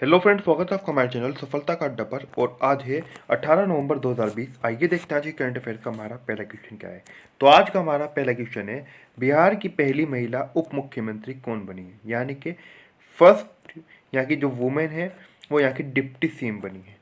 Hello friends, स्वागत है आपका हमारे चैनल सफलता का अड्डा पर। और आज है 18 नवंबर 2020। आइए देखते हैं आज के करंट अफेयर का हमारा पहला क्वेश्चन क्या है। तो आज का हमारा पहला क्वेश्चन है, बिहार की पहली महिला उप मुख्यमंत्री कौन बनी है। यानी कि फर्स्ट यहाँ की जो वुमेन है वो यहाँ की डिप्टी सीएम बनी है।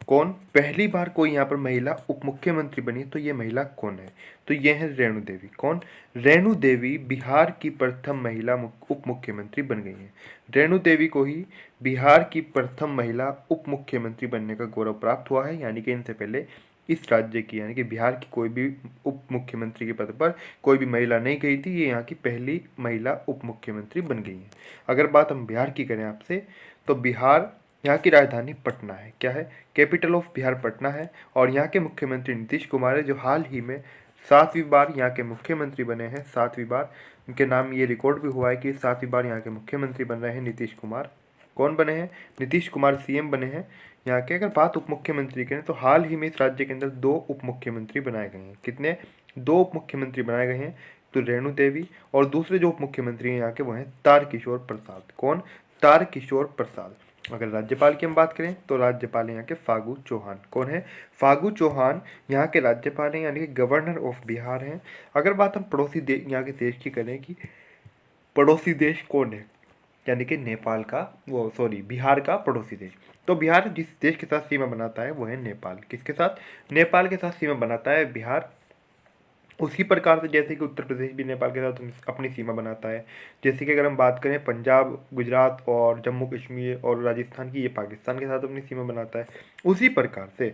कौन पहली बार कोई यहाँ पर महिला उप मुख्यमंत्री बनी, तो ये महिला कौन है। तो ये है रेणु देवी। कौन? रेणु देवी बिहार की प्रथम महिला उप मुख्यमंत्री बन गई हैं। रेणु देवी को ही बिहार की प्रथम महिला उप मुख्यमंत्री बनने का गौरव प्राप्त हुआ है। यानी कि इनसे पहले इस राज्य की यानी कि बिहार की कोई भी उप मुख्यमंत्री के पद पर कोई भी महिला नहीं गई थी। ये यहाँ की पहली महिला उप मुख्यमंत्री बन गई है। अगर बात हम बिहार की करें आपसे, तो बिहार यहाँ की राजधानी पटना है। क्या है? कैपिटल ऑफ बिहार पटना है। और यहाँ के मुख्यमंत्री नीतीश कुमार है, जो हाल ही में 7वीं बार यहाँ के मुख्यमंत्री बने हैं। 7वीं बार उनके नाम ये रिकॉर्ड भी हुआ है कि 7वीं बार यहाँ के मुख्यमंत्री बन रहे हैं नीतीश कुमार। कौन बने हैं? नीतीश कुमार सीएम बने हैं यहाँ के। अगर बात उप मुख्यमंत्री करें, तो हाल ही में इस राज्य के अंदर 2 उप मुख्यमंत्री बनाए गए हैं। कितने? 2 उप मुख्यमंत्री बनाए गए हैं। तो रेणु देवी, और दूसरे जो उप मुख्यमंत्री हैं यहाँ के वो हैं तारकिशोर प्रसाद। कौन? तारकिशोर प्रसाद। अगर राज्यपाल की हम बात करें, तो राज्यपाल यहाँ के फागू चौहान। कौन है? फागू चौहान यहाँ के राज्यपाल हैं, यानी कि गवर्नर ऑफ बिहार हैं। अगर बात हम पड़ोसी यहाँ के देश की करें कि पड़ोसी देश कौन है, यानी कि नेपाल का, वो सॉरी बिहार का पड़ोसी देश। तो बिहार जिस देश के साथ सीमा बनाता है वो है नेपाल। किसके साथ? नेपाल के साथ सीमा बनाता है बिहार। उसी प्रकार से जैसे कि उत्तर प्रदेश भी नेपाल के साथ अपनी सीमा बनाता है। जैसे कि अगर हम बात करें पंजाब, गुजरात और जम्मू कश्मीर और राजस्थान की, ये पाकिस्तान के साथ अपनी सीमा बनाता है। उसी प्रकार से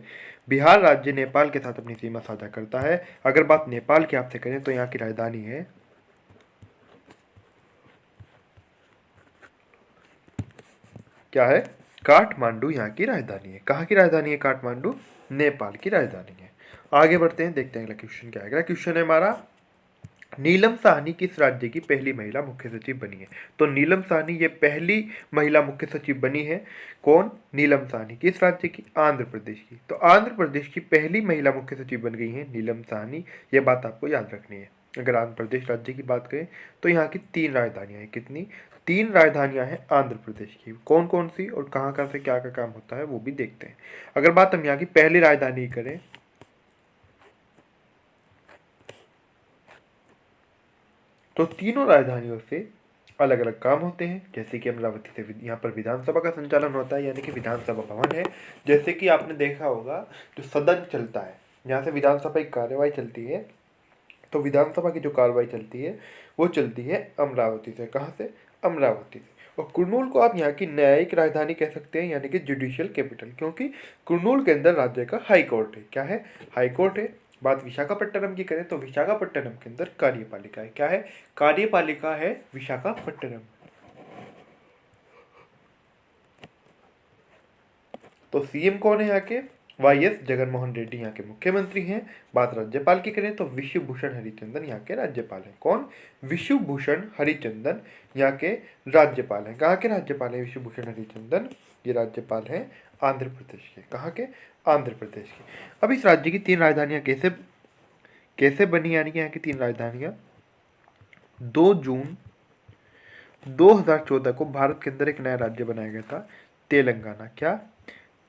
बिहार राज्य नेपाल के साथ अपनी सीमा साझा करता है। अगर बात नेपाल की आपसे करें, तो यहाँ की राजधानी है, क्या है? काठमांडू यहाँ की राजधानी है। कहाँ की राजधानी है? काठमांडू नेपाल की राजधानी है। आगे बढ़ते हैं, देखते हैं अगला क्वेश्चन क्या है। अगला क्वेश्चन है हमारा, नीलम साहनी किस राज्य की पहली महिला मुख्य सचिव बनी है। तो नीलम साहनी ये पहली महिला मुख्य सचिव बनी है। कौन? नीलम साहनी किस राज्य की? आंध्र प्रदेश की। तो आंध्र प्रदेश की पहली महिला मुख्य सचिव बन गई है नीलम साहनी। ये बात आपको याद रखनी है। अगर आंध्र प्रदेश राज्य की बात करें, तो यहाँ की 3 राजधानियां हैं। कितनी? 3 राजधानियां हैं आंध्र प्रदेश की। कौन कौन सी और कहाँ कहाँ से क्या क्या काम होता है वो भी देखते हैं। अगर बात हम यहाँ की पहली राजधानी करें, तो तीनों राजधानियों से अलग अलग काम होते हैं। जैसे कि अमरावती से यहाँ पर विधानसभा का संचालन होता है, यानी कि विधानसभा भवन है। जैसे कि आपने देखा होगा, जो सदन चलता है, यहाँ से विधानसभा की कार्यवाही चलती है, तो विधानसभा की जो कार्रवाई चलती है वो चलती है अमरावती से। कहाँ से? अमरावती से। और कुर्नूल को आप यहाँ की न्यायिक राजधानी कह सकते हैं, यानी कि जुडिशियल कैपिटल, क्योंकि कुर्नूल के अंदर राज्य का हाई कोर्ट है। क्या है? हाई कोर्ट है। बात विशाखापट्टनम की करें, तो विशाखापट्टनम के अंदर कार्यपालिका है। क्या है? कार्यपालिका है विशाखापट्टनम। तो सीएम कौन है यहाँ के? वाईएस जगनमोहन रेड्डी यहाँ के मुख्यमंत्री हैं। बात राज्यपाल की करें, तो विश्वभूषण हरिचंदन यहाँ के राज्यपाल हैं। कौन? विश्वभूषण हरिचंदन यहाँ के राज्यपाल हैं। कहाँ के राज्यपाल हैं विश्वभूषण हरिचंदन? ये राज्यपाल हैं आंध्र प्रदेश के। कहाँ के? आंध्र प्रदेश के। अब इस राज्य की 3 राजधानियां कैसे कैसे बनी, यानी कि यहाँ की 3 राजधानियां 2 जून 2014 को भारत के अंदर एक नया राज्य बनाया गया था, तेलंगाना। क्या?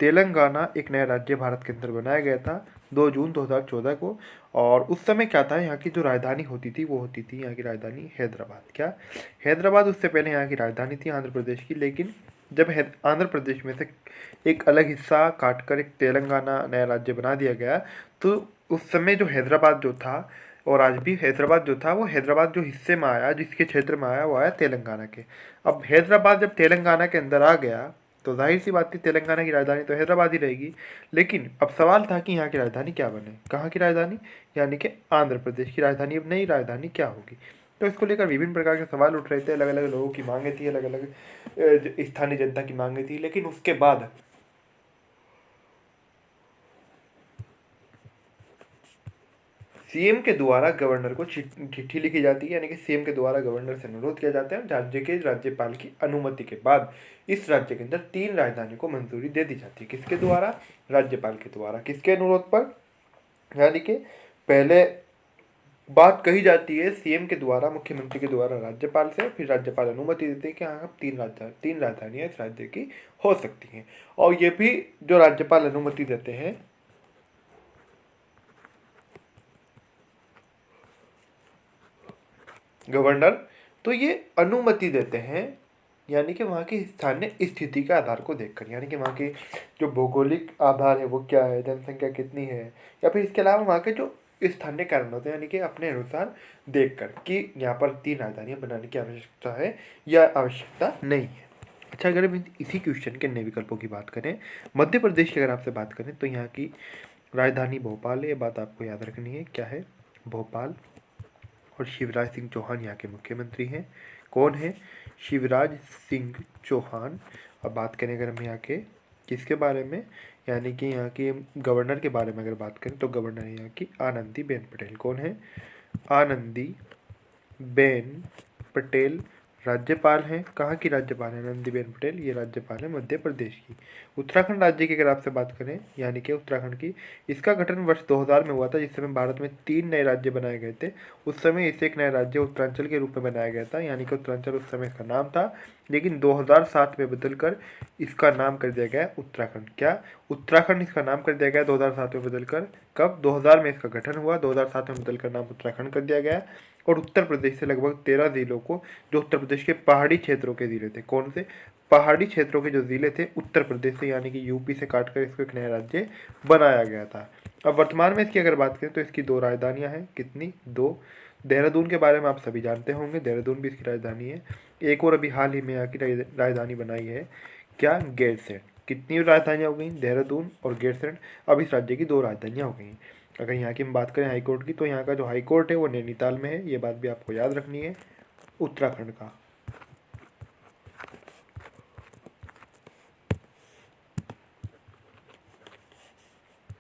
तेलंगाना एक नया राज्य भारत के अंदर बनाया गया था 2 जून 2014 को। और उस समय क्या था, यहाँ की जो राजधानी होती थी वो होती थी यहाँ की राजधानी हैदराबाद। क्या? हैदराबाद उससे पहले यहाँ की राजधानी थी आंध्र प्रदेश की। लेकिन जब आंध्र प्रदेश में से एक अलग हिस्सा काटकर एक तेलंगाना नया राज्य बना दिया गया, तो उस समय जो हैदराबाद जो था, और आज भी हैदराबाद जो था, वो हैदराबाद जो हिस्से में आया, जिसके क्षेत्र में आया, वो आया तेलंगाना के। अब हैदराबाद जब तेलंगाना के अंदर आ गया, तो जाहिर सी बात थी तेलंगाना की राजधानी तो हैदराबाद ही रहेगी। लेकिन अब सवाल था कि यहाँ की राजधानी क्या बने। कहाँ की राजधानी? यानी कि आंध्र प्रदेश की राजधानी। अब नई राजधानी क्या होगी, तो इसको लेकर विभिन्न प्रकार के सवाल उठ रहे थे। अलग अलग लोगों की मांगे थी, अलग अलग स्थानीय जनता की मांगे थी। लेकिन उसके बाद सीएम के द्वारा गवर्नर को चिट्ठी लिखी जाती है, यानी कि सीएम के द्वारा गवर्नर से अनुरोध किया जाता है। राज्य के राज्यपाल की अनुमति के बाद इस राज्य के अंदर 3 राजधानी को मंजूरी दे दी जाती है। किसके द्वारा? राज्यपाल के द्वारा। किसके अनुरोध पर? यानी कि पहले बात कही जाती है सीएम के द्वारा, मुख्यमंत्री के द्वारा राज्यपाल से, फिर राज्यपाल अनुमति देते हैं कि हाँ अब तीन राजधानियां इस राज्य की हो सकती हैं। और ये भी जो राज्यपाल अनुमति देते हैं, गवर्नर, तो ये अनुमति देते हैं यानी कि वहाँ की स्थानीय स्थिति के आधार को देखकर, यानी कि वहाँ की जो भौगोलिक आधार है वो क्या है, जनसंख्या कितनी है, या फिर इसके अलावा वहाँ के जो स्थानीय कारण होते हैं, यानी कि अपने अनुसार देखकर कि यहाँ पर तीन राजधानियाँ बनाने की आवश्यकता है या आवश्यकता नहीं है। अच्छा, अगर हम इसी क्वेश्चन के नए विकल्पों की बात करें, मध्य प्रदेश की अगर आपसे बात करें तो यहाँ की राजधानी भोपाल है, ये बात आपको याद रखनी है, क्या है, भोपाल। और शिवराज सिंह चौहान यहाँ के मुख्यमंत्री हैं। कौन है? शिवराज सिंह चौहान। अब बात करें अगर हम यहाँ के किसके बारे में, यानी कि यहाँ के गवर्नर के बारे में अगर बात करें तो गवर्नर है यहाँ की आनंदीबेन पटेल। कौन है? आनंदीबेन पटेल। राज्यपाल हैं, कहाँ की राज्यपाल है आनंदीबेन पटेल? ये राज्यपाल है मध्य प्रदेश की। उत्तराखंड राज्य की अगर आपसे बात करें, यानी कि उत्तराखंड की, इसका गठन वर्ष 2000 में हुआ था, जिस समय भारत में 3 नए राज्य बनाए गए थे। उस समय इसे एक नया राज्य उत्तरांचल के रूप में बनाया गया था, यानी कि उत्तरांचल उस समय इसका नाम था, लेकिन 2007 में बदलकर इसका नाम कर दिया गया उत्तराखंड। क्या? उत्तराखंड इसका नाम कर दिया गया 2007 में बदलकर। कब? 2000 में इसका गठन हुआ, 2007 में बदलकर नाम उत्तराखंड कर दिया गया। और उत्तर प्रदेश से लगभग 13 जिलों को, जो उत्तर प्रदेश के पहाड़ी क्षेत्रों के जिले थे, कौन से? पहाड़ी क्षेत्रों के जो जिले थे उत्तर प्रदेश से, यानी कि यूपी से काटकर इसको एक नया राज्य बनाया गया था। अब वर्तमान में इसकी अगर बात करें तो इसकी 2 राजधानियां हैं। कितनी? 2। देहरादून के बारे में आप सभी जानते होंगे, देहरादून भी इसकी राजधानी है। एक और अभी हाल ही में यहाँ की राजधानी बनाई है, क्या? गैरसैंण। कितनी राजधानियाँ हो गई? देहरादून और गैरसैंण। अब इस राज्य की 2 राजधानियाँ हो गई। अगर यहाँ की हम बात करें हाईकोर्ट की, तो यहाँ का जो हाईकोर्ट है वो नैनीताल में है, ये बात भी आपको याद रखनी है, उत्तराखंड का।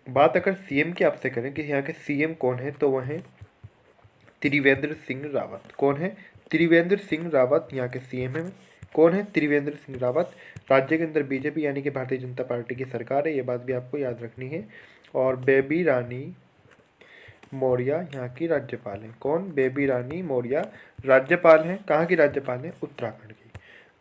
बात अगर सीएम की आपसे करें कि यहाँ के सीएम कौन है, तो वह है त्रिवेंद्र सिंह रावत। कौन है? त्रिवेंद्र सिंह रावत यहाँ के सीएम है। कौन है? त्रिवेंद्र सिंह रावत। राज्य के अंदर बीजेपी यानी कि भारतीय जनता पार्टी की सरकार है, ये बात भी आपको याद रखनी है। और बेबी रानी मौर्य यहाँ की राज्यपाल है। कौन? बेबी रानी मौर्य राज्यपाल हैं। कहाँ की राज्यपाल है? उत्तराखंड की।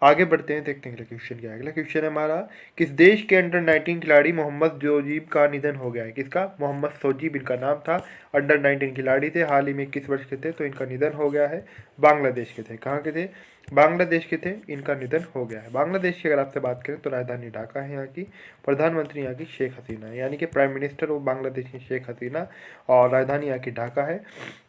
आगे बढ़ते हैं, देखते हैं अगला क्वेश्चन क्या है। अगला क्वेश्चन है हमारा, किस देश के अंडर 19 खिलाड़ी मोहम्मद जोजीब का निधन हो गया है? किसका? मोहम्मद सोजीब इनका नाम था, अंडर 19 खिलाड़ी थे, हाल ही में 21 वर्ष के थे, तो इनका निधन हो गया है। बांग्लादेश के थे। कहाँ के थे? बांग्लादेश के थे, इनका निधन हो गया है। बांग्लादेश की अगर आपसे बात करें तो राजधानी ढाका है यहाँ की, प्रधानमंत्री यहाँ की शेख हसीना है, यानी कि प्राइम मिनिस्टर वो बांग्लादेश की शेख हसीना, और राजधानी यहाँ की ढाका है।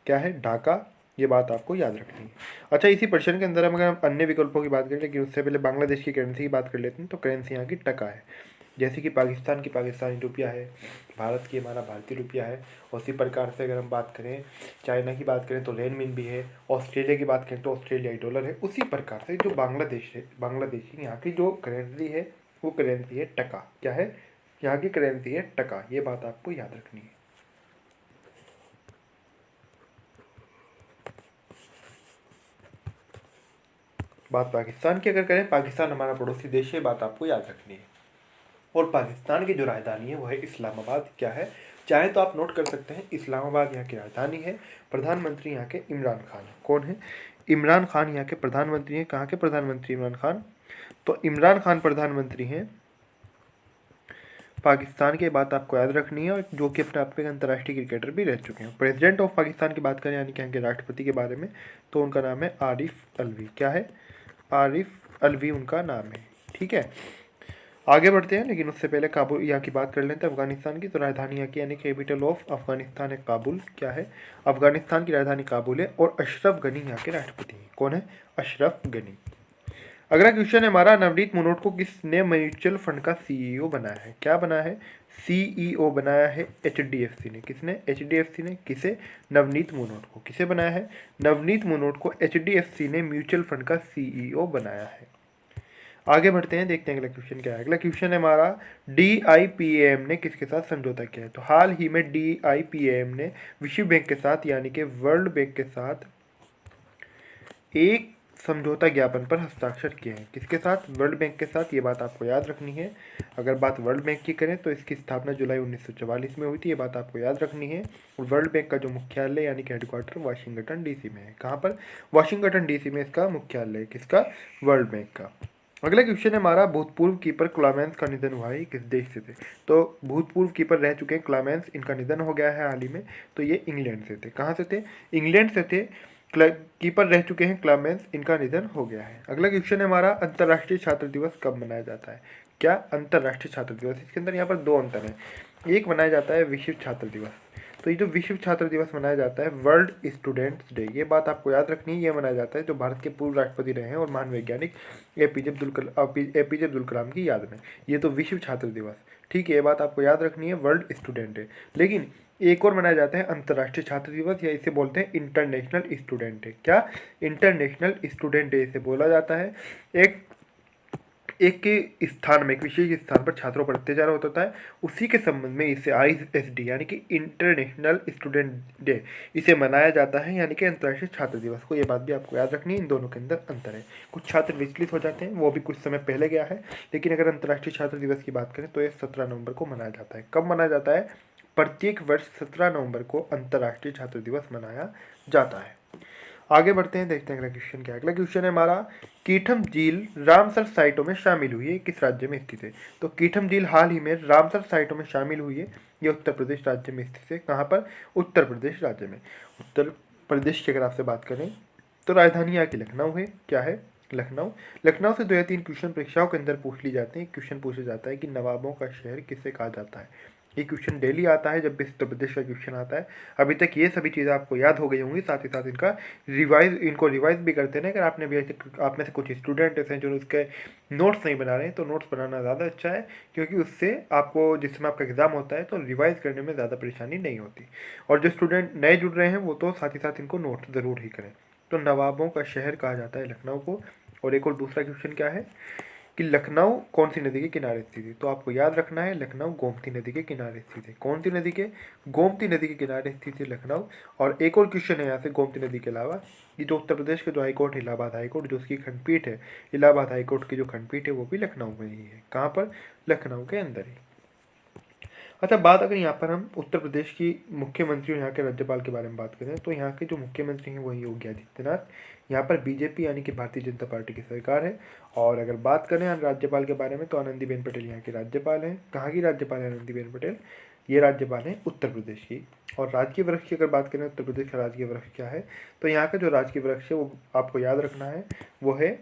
क्या है? ढाका। ये बात आपको याद रखनी है। अच्छा, इसी प्रश्न के अंदर हम अगर अन्य विकल्पों की बात करें, लेकिन उससे पहले बांग्लादेश की करेंसी की बात कर लेते हैं, तो करेंसी यहाँ की टका है। जैसे कि पाकिस्तान की पाकिस्तानी रुपया है, भारत की हमारा भारतीय रुपया है। उसी प्रकार से अगर हम बात करें, चाइना की बात करें तो रेनमिन भी है, ऑस्ट्रेलिया की बात करें तो ऑस्ट्रेलियाई डॉलर है। उसी प्रकार से जो बांग्लादेश है, बांग्लादेश की यहाँ की जो करेंसी है वो करेंसी है टका। क्या है? यहाँ की करेंसी है टका। ये बात आपको याद रखनी है। बात पाकिस्तान की अगर करें, पाकिस्तान हमारा पड़ोसी देश है, बात आपको याद रखनी है। और पाकिस्तान की जो राजधानी है वो है इस्लामाबाद। क्या है? चाहे तो आप नोट कर सकते हैं, इस्लामाबाद यहाँ की राजधानी है। प्रधानमंत्री यहाँ के इमरान खान है। कौन है? इमरान खान यहाँ के प्रधानमंत्री हैं। कहाँ के प्रधानमंत्री? इमरान खान। तो इमरान खान प्रधानमंत्री हैं पाकिस्तान की, बात आपको याद रखनी है, और जो कि अपने आप में अंतर्राष्ट्रीय क्रिकेटर भी रह चुके हैं। प्रेसिडेंट ऑफ पाकिस्तान की बात करें, यानी कि यहाँ के राष्ट्रपति के बारे में, तो उनका नाम है आरिफ अलवी। क्या है? आरिफ अलवी उनका नाम है। ठीक है, आगे बढ़ते हैं, लेकिन उससे पहले काबुल यहाँ की बात कर लेते हैं, अफगानिस्तान की। तो राजधानी यहाँ की यानी कैपिटल ऑफ अफगानिस्तान है काबुल। क्या है? अफगानिस्तान की राजधानी काबुल है। और अशरफ गनी यहाँ के राष्ट्रपति हैं। कौन है? अशरफ गनी। अगला क्वेश्चन है हमारा, नवनीत मनोट को किसने म्यूचुअल फंड का सीईओ बनाया है? क्या बनाया है? सीईओ बनाया है एचडीएफसी ने। किसने? एचडीएफसी ने। किसे? नवनीत मनोट को। किसे बनाया है? नवनीत मनोट को एचडीएफसी ने म्यूचुअल फंड का सीईओ बनाया है। आगे बढ़ते हैं, देखते हैं अगला क्वेश्चन क्या है। अगला क्वेश्चन है हमारा, डीआईपीएम ने किसके साथ समझौता किया है? तो हाल ही में डीआईपीएम ने विश्व बैंक के साथ, यानी कि वर्ल्ड बैंक के साथ, एक समझौता ज्ञापन पर हस्ताक्षर किए हैं। किसके साथ? वर्ल्ड बैंक के साथ। ये बात आपको याद रखनी है। अगर बात वर्ल्ड बैंक की करें तो इसकी स्थापना जुलाई 1944 में हुई थी। ये बात आपको याद रखनी है। और वर्ल्ड बैंक का जो मुख्यालय यानी कि हेडक्वार्टर वाशिंगटन डीसी में है। कहाँ पर? वाशिंगटन डीसी में इसका मुख्यालय है। किसका? वर्ल्ड बैंक का। अगला क्वेश्चन है हमारा, भूतपूर्व कीपर क्लामेंस का निधन हुआ है, किस देश से थे? तो भूतपूर्व कीपर रह चुके हैं क्लामेंस, इनका निधन हो गया है हाल ही में। तो ये इंग्लैंड से थे। कहाँ से थे? इंग्लैंड से थे। कीपर रह चुके हैं क्लामेंस, इनका निधन हो गया है। अगला क्वेश्चन है हमारा, अंतर्राष्ट्रीय छात्र दिवस कब मनाया जाता है? क्या? अंतर्राष्ट्रीय छात्र दिवस। इसके अंदर यहाँ पर दो अंतर है। एक मनाया जाता है विश्व छात्र दिवस। तो ये जो विश्व छात्र दिवस मनाया जाता है, वर्ल्ड स्टूडेंट्स डे, ये बात आपको याद रखनी है। ये मनाया जाता है जो भारत के पूर्व राष्ट्रपति रहे हैं और महान वैज्ञानिक एपीजे अब्दुल कलाम की याद में। ये तो विश्व छात्र दिवस, ठीक है, ये बात आपको याद रखनी है, वर्ल्ड स्टूडेंट डे। लेकिन एक और मनाया जाता है अंतर्राष्ट्रीय छात्र दिवस, या इसे बोलते हैं इंटरनेशनल स्टूडेंट डे। क्या? इंटरनेशनल स्टूडेंट डे इसे बोला जाता है। एक एक के स्थान में, एक विशेष स्थान पर छात्रों पर अत्याचार होता है, उसी के संबंध में इसे ISD यानी कि इंटरनेशनल स्टूडेंट डे इसे मनाया जाता है, यानी कि अंतर्राष्ट्रीय छात्र दिवस को। ये बात भी आपको याद रखनी है। इन दोनों के अंदर अंतर है। कुछ छात्र विचलित हो जाते हैं, वो भी कुछ समय पहले गया है। लेकिन अगर अंतर्राष्ट्रीय छात्र दिवस की बात करें तो ये 17 नवंबर को मनाया जाता है। कब मनाया जाता है? प्रत्येक वर्ष 17 नवंबर को अंतर्राष्ट्रीय छात्र दिवस मनाया जाता है। आगे बढ़ते हैं, देखते हैं अगला क्वेश्चन क्या है। अगला क्वेश्चन है हमारा, कीठम झील रामसर साइटों में शामिल हुई है, किस राज्य में स्थित है? तो कीठम झील हाल ही में रामसर साइटों में शामिल हुई है। ये उत्तर प्रदेश राज्य में स्थित है। कहाँ पर? उत्तर प्रदेश राज्य में। उत्तर प्रदेश की अगर आपसे बात करें तो राजधानी यहाँ की लखनऊ है। क्या है? लखनऊ। लखनऊ से 2 या 3 क्वेश्चन परीक्षाओं के अंदर पूछ ली जाते हैं। क्वेश्चन पूछा जाता है कि नवाबों का शहर किसे कहा जाता है। ये क्वेश्चन डेली आता है जब भी उत्तर प्रदेश का क्वेश्चन आता है। अभी तक ये सभी चीज़ें आपको याद हो गई होंगी, साथ ही साथ इनको रिवाइज भी करते हैं। अगर आपने भी आप में से कुछ स्टूडेंट हैं जो उसके नोट्स नहीं बना रहे हैं, तो नोट्स बनाना ज़्यादा अच्छा है, क्योंकि उससे आपको जिस समय आपका एग्जाम होता है तो रिवाइज करने में ज़्यादा परेशानी नहीं होती। और जो स्टूडेंट नए जुड़ रहे हैं वो तो साथ ही साथ इनको नोट्स ज़रूर ही करें। तो नवाबों का शहर कहा जाता है लखनऊ को। और एक और दूसरा क्वेश्चन क्या है कि लखनऊ कौन सी नदी के किनारे स्थित है? तो आपको याद रखना है, लखनऊ गोमती नदी के किनारे स्थित है। कौन सी नदी के? गोमती नदी के किनारे स्थित है लखनऊ। और एक और क्वेश्चन है यहाँ से, गोमती नदी के अलावा ये जो उत्तर प्रदेश का जो हाईकोर्ट है, इलाहाबाद हाईकोर्ट, जो उसकी खंडपीठ है, इलाहाबाद हाईकोर्ट की जो खंडपीठ है वो भी लखनऊ में ही है। कहाँ पर? लखनऊ के अंदर ही। अच्छा, बात अगर यहाँ पर हम उत्तर प्रदेश की मुख्यमंत्री और यहाँ के राज्यपाल के बारे में बात करें तो यहाँ के जो मुख्यमंत्री हैं वही योगी आदित्यनाथ। यहाँ पर बीजेपी यानी कि भारतीय जनता पार्टी की सरकार है। और अगर बात करें राज्यपाल के बारे में तो आनंदीबेन पटेल यहाँ की राज्यपाल हैं। कहाँ की राज्यपाल है आनंदीबेन पटेल? ये राज्यपाल है उत्तर प्रदेश की। और राजकीय वृक्ष की अगर बात करें उत्तर प्रदेश का राजकीय वृक्ष क्या है, तो यहाँ का जो राजकीय वृक्ष है वो आपको याद रखना है, वो है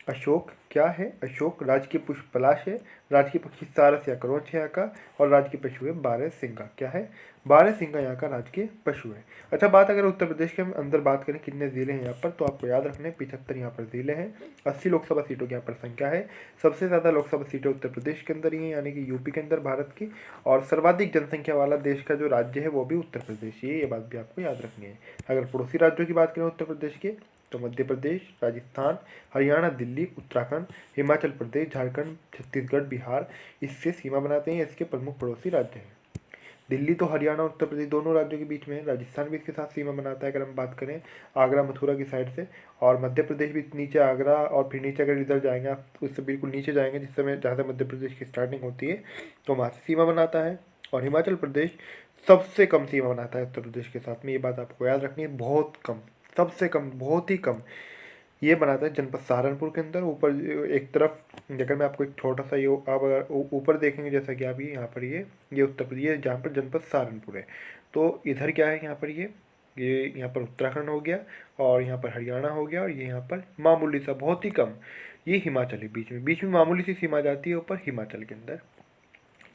अशोक। क्या है? अशोक। राजकीय पुष्प पलाश है। राजकीय पक्षी सारस या करोच है यहाँ का। और राजकीय पशु है बारहसिंगा। क्या है? बारहसिंगा यहाँ का राजकीय पशु है। अच्छा, बात अगर उत्तर प्रदेश के अंदर बात करें कितने जिले हैं यहाँ पर, तो आपको याद रखने 75 यहाँ पर जिले हैं। 80 लोकसभा सीटों की यहाँ पर संख्या है। सबसे ज़्यादा लोकसभा सीटें उत्तर प्रदेश के अंदर ही हैं, यानी कि यूपी के अंदर भारत की। और सर्वाधिक जनसंख्या वाला देश का जो राज्य है वो भी उत्तर प्रदेश ही है। ये बात भी आपको याद रखनी है। अगर पड़ोसी राज्यों की बात करें उत्तर प्रदेश के, तो मध्य प्रदेश, राजस्थान, हरियाणा, दिल्ली, उत्तराखंड, हिमाचल प्रदेश, झारखंड, छत्तीसगढ़, बिहार इससे सीमा बनाते हैं। इसके प्रमुख पड़ोसी राज्य हैं। दिल्ली तो हरियाणा और उत्तर प्रदेश दोनों राज्यों के बीच में है। राजस्थान भी इसके साथ सीमा बनाता है अगर हम बात करें आगरा मथुरा की साइड से। और मध्य प्रदेश भी नीचे आगरा, और फिर नीचे अगर इधर जाएंगे आप उससे बिल्कुल नीचे जाएंगे जिस समय जहाँ से मध्य प्रदेश की स्टार्टिंग होती है, तो वहाँ से सीमा बनाता है। और हिमाचल प्रदेश सबसे कम सीमा बनाता है उत्तर प्रदेश के साथ में। ये बात आपको याद रखनी है, बहुत कम, सबसे कम, बहुत ही कम ये बनाता है जनपद सहारनपुर के अंदर। ऊपर एक तरफ अगर मैं आपको एक छोटा सा ये आप अगर ऊपर देखेंगे, जैसा कि आप यहाँ पर ये उत्तर प्रदेश जहाँ पर जनपद सहारनपुर है, तो इधर क्या है यहाँ पर ये यहाँ पर उत्तराखंड हो गया, और यहाँ पर हरियाणा हो गया, और ये यहाँ पर मामूली सा, बहुत ही कम ये हिमाचल है। बीच में मामूली सी सीमा जाती है ऊपर हिमाचल के अंदर।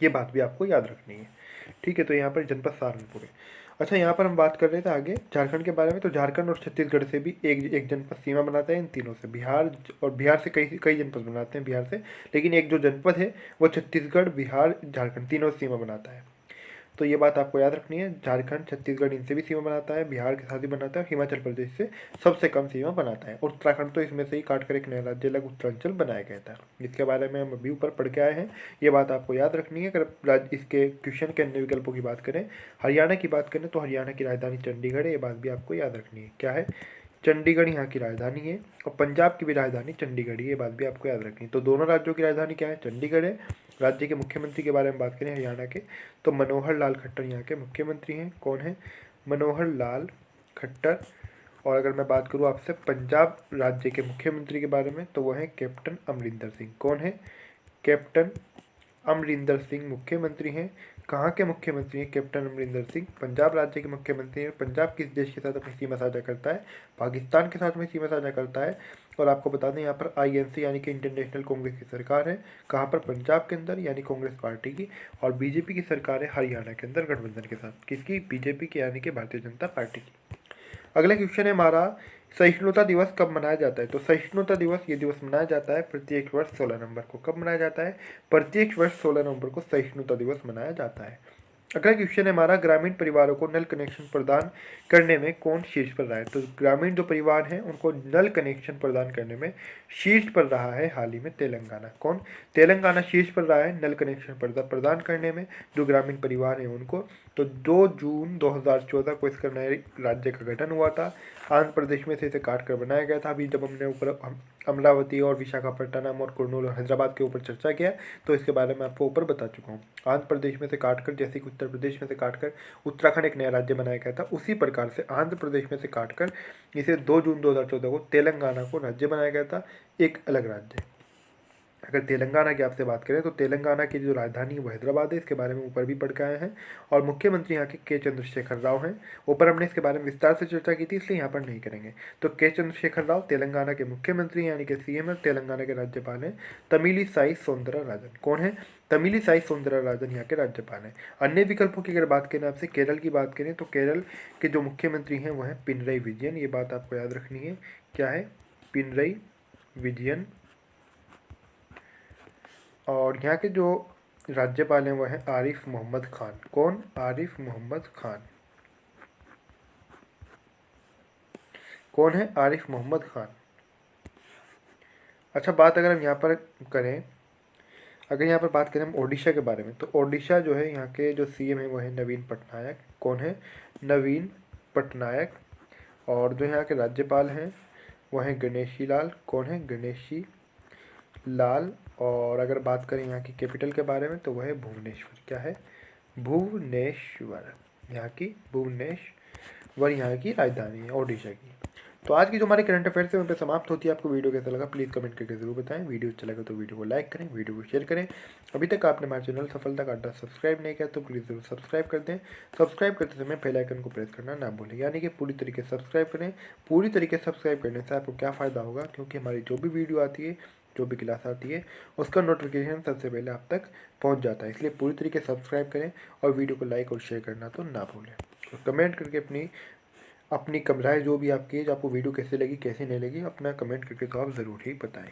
ये बात भी आपको याद रखनी है, ठीक है। तो यहाँ पर जनपद सहारनपुर है। अच्छा, यहाँ पर हम बात कर रहे थे आगे झारखंड के बारे में। तो झारखंड और छत्तीसगढ़ से भी एक जनपद सीमा बनाता है। इन तीनों से बिहार से कई जनपद बनाते हैं बिहार से, लेकिन एक जो जनपद है वो छत्तीसगढ़, बिहार, झारखंड तीनों से सीमा बनाता है। तो ये बात आपको याद रखनी है। झारखंड, छत्तीसगढ़ इनसे भी सीमा बनाता है, बिहार के साथ ही बनाता है, हिमाचल प्रदेश से सबसे कम सीमा बनाता है। और उत्तराखंड तो इसमें से ही काट कर एक नया राज्य अलग उत्तरांचल बनाया गया था, जिसके बारे में हम अभी ऊपर पढ़ के आए हैं। ये बात आपको याद रखनी है। अगर इसके क्वेश्चन के अन्य विकल्पों की बात करें, हरियाणा की बात करें तो हरियाणा की राजधानी चंडीगढ़ है। ये बात भी आपको याद रखनी है। क्या है? चंडीगढ़ यहाँ की राजधानी है और पंजाब की भी राजधानी चंडीगढ़ ही, ये बात भी आपको याद रखनी है। तो दोनों राज्यों की राजधानी क्या है? चंडीगढ़ है। राज्य के मुख्यमंत्री के बारे में बात करें हरियाणा के, तो मनोहर लाल खट्टर यहाँ के मुख्यमंत्री हैं। कौन है? मनोहर लाल खट्टर। और अगर मैं बात करूँ आपसे पंजाब राज्य के मुख्यमंत्री के बारे में, तो वह है कैप्टन अमरिंदर सिंह। कौन है? कैप्टन अमरिंदर सिंह मुख्यमंत्री हैं। कहाँ के मुख्यमंत्री हैं कैप्टन अमरिंदर सिंह? पंजाब राज्य के मुख्यमंत्री हैं। पंजाब किस देश के साथ अपनी सीमा साझा करता है? पाकिस्तान के साथ में सीमा साझा करता है। और आपको बता दें यहाँ पर आईएनसी यानी कि इंडियन नेशनल कांग्रेस की सरकार है। कहाँ पर? पंजाब के अंदर यानी कांग्रेस पार्टी की। और बीजेपी की सरकार है हरियाणा के अंदर गठबंधन के साथ। किसकी? बीजेपी की यानी कि भारतीय जनता पार्टी की। अगला क्वेश्चन है हमारा, सहिष्णुता दिवस कब मनाया जाता है? तो सहिष्णुता दिवस ये दिवस मनाया जाता है प्रत्येक वर्ष 16 नवंबर को। कब मनाया जाता है? प्रत्येक वर्ष 16 नवंबर को सहिष्णुता दिवस मनाया जाता है। अगला क्वेश्चन है हमारा, ग्रामीण परिवारों को नल कनेक्शन प्रदान करने में कौन शीर्ष पर रहा है? तो ग्रामीण जो परिवार हैं उनको नल कनेक्शन प्रदान करने में शीर्ष पर रहा है हाल ही में तेलंगाना। कौन? तेलंगाना शीर्ष पर रहा है नल कनेक्शन प्रदान करने में जो ग्रामीण परिवार हैं उनको। तो 2 जून 2014 को इसका नए राज्य का गठन हुआ था। आंध्र प्रदेश में से इसे काट कर बनाया गया था। अभी जब हमने ऊपर अमरावती और विशाखापट्टनम और कुर्नूल और हैदराबाद के ऊपर चर्चा किया तो इसके बारे में आपको ऊपर बता चुका हूँ। आंध्र प्रदेश में से काटकर, जैसे कि उत्तर प्रदेश में से काटकर उत्तराखंड एक नया राज्य बनाया गया था, उसी प्रकार से आंध्र प्रदेश में से काटकर इसे 2 जून 2014 को तेलंगाना को राज्य बनाया गया था, एक अलग राज्य। अगर तेलंगाना की आपसे बात करें तो तेलंगाना की जो राजधानी है वो हैदराबाद है। इसके बारे में ऊपर भी पढ़ के आए हैं। और मुख्यमंत्री यहाँ के चंद्रशेखर राव हैं। ऊपर हमने इसके बारे में विस्तार से चर्चा की थी, इसलिए यहाँ पर नहीं करेंगे। तो चंद्रशेखर राव तेलंगाना के मुख्यमंत्री यानी कि सीएम है। तेलंगाना के राज्यपाल हैं तमिली साई सौंदरराजन। कौन है? तमिली साई सौंदरराजन यहाँ के राज्यपाल हैं। अन्य विकल्पों की अगर बात करें, आपसे केरल की बात करें तो केरल के जो मुख्यमंत्री हैं वो हैं पिनरई विजयन। ये बात आपको याद रखनी है। क्या है? पिनरई विजयन। और यहाँ के जो राज्यपाल हैं वो हैं आरिफ मोहम्मद खान। कौन? आरिफ मोहम्मद खान। कौन है? आरिफ मोहम्मद खान। अच्छा, बात अगर हम यहाँ पर करें, अगर यहाँ पर बात करें हम ओडिशा के बारे में, तो ओडिशा जो है यहाँ के जो सीएम है वो है नवीन पटनायक। कौन है? नवीन पटनायक। और जो यहाँ के राज्यपाल हैं वो हैं गणेशी लाल। कौन है? गणेशी लाल। और अगर बात करें यहाँ की कैपिटल के बारे में तो वह है भुवनेश्वर। क्या है? भुवनेश्वर। यहाँ की भुवनेश्वर यहाँ की राजधानी है ओडिशा की। तो आज की जो हमारे करंट अफेयर्स है उन पर समाप्त होती है। आपको वीडियो कैसा लगा प्लीज़ कमेंट करके जरूर बताएं। वीडियो अच्छा लगा तो वीडियो को लाइक करें, वीडियो को शेयर करें। अभी तक आपने हमारे चैनल सफलता का अड्डा सब्सक्राइब नहीं किया तो प्लीज़ जरूर सब्सक्राइब कर दें। सब्सक्राइब करते समय बेल आइकन को प्रेस करना ना भूलें, यानी कि पूरी तरीके से सब्सक्राइब करें। पूरी तरीके से सब्सक्राइब करने से आपको क्या फ़ायदा होगा, क्योंकि हमारी जो भी वीडियो आती है, जो भी क्लास आती है, उसका नोटिफिकेशन सबसे पहले आप तक पहुंच जाता है। इसलिए पूरी तरीके से सब्सक्राइब करें और वीडियो को लाइक और शेयर करना तो ना भूलें। तो कमेंट करके अपनी राय जो भी आपकी है, जो आपको वीडियो कैसे लगी कैसे नहीं लगी, अपना कमेंट करके तो आप ज़रूर ही बताएं।